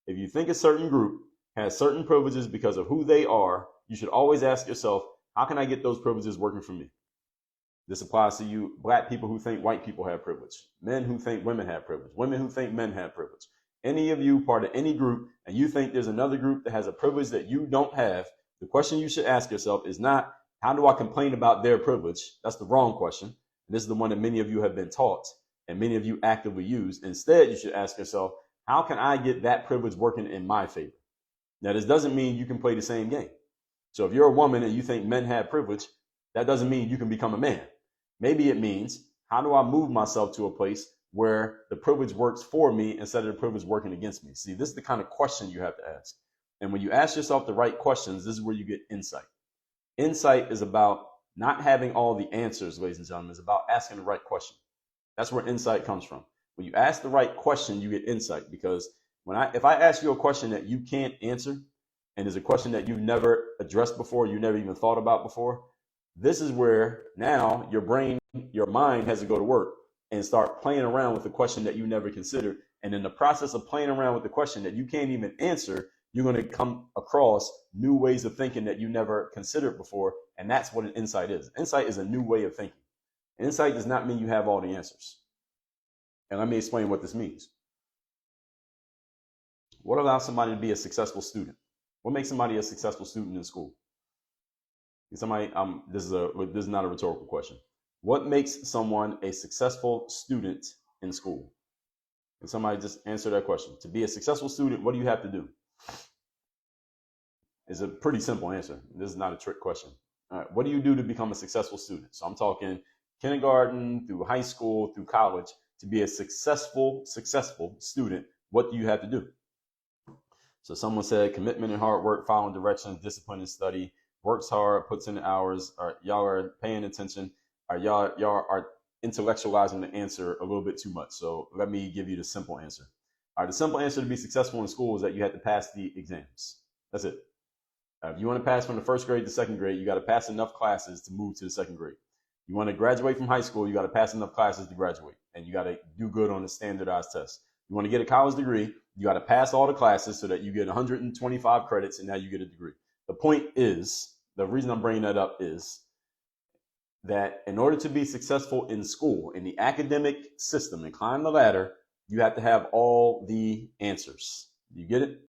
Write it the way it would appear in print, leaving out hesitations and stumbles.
If you think a certain group has certain privileges because of who they are, you should always ask yourself, how can I get those privileges working for me? This applies to you, black people who think white people have privilege, men who think women have privilege, women who think men have privilege. Any of you part of any group and you think there's another group that has a privilege that you don't have, the question you should ask yourself is not, how do I complain about their privilege? That's the wrong question. This is the one that many of you have been taught and many of you actively use. Instead, you should ask yourself, how can I get that privilege working in my favor? Now, this doesn't mean you can play the same game. So if you're a woman and you think men have privilege, that doesn't mean you can become a man. Maybe it means, how do I move myself to a place where the privilege works for me instead of the privilege working against me? See, this is the kind of question you have to ask. And when you ask yourself the right questions, this is where you get insight. Insight is about not having all the answers, ladies and gentlemen. It's about asking the right question. That's where insight comes from. When you ask the right question, you get insight. Because if I ask you a question that you can't answer, and is a question that you've never addressed before, you never even thought about before, this is where now your brain, your mind has to go to work and start playing around with the question that you never considered. And in the process of playing around with the question that you can't even answer, you're going to come across new ways of thinking that you never considered before. And that's what an insight is. Insight is a new way of thinking. Insight does not mean you have all the answers. And let me explain what this means. What allows somebody to be a successful student? What makes somebody a successful student in school? Somebody, this is not a rhetorical question. What makes someone a successful student in school? Can somebody just answer that question? To be a successful student, what do you have to do? It's a pretty simple answer. This is not a trick question. All right, what do you do to become a successful student? So I'm talking kindergarten through high school through college. To be a successful student, what do you have to do? So someone said commitment and hard work, following directions, discipline and study, works hard, puts in the hours, or y'all are paying attention, or y'all are intellectualizing the answer a little bit too much. So let me give you the simple answer. All right, the simple answer to be successful in school is that you have to pass the exams. That's it. If you want to pass from the first grade to second grade, you got to pass enough classes to move to the second grade. You want to graduate from high school, you got to pass enough classes to graduate, and you got to do good on the standardized test. You want to get a college degree, you got to pass all the classes so that you get 125 credits, and now you get a degree. The point is, the reason I'm bringing that up is that in order to be successful in school, in the academic system, and climb the ladder, you have to have all the answers. You get it?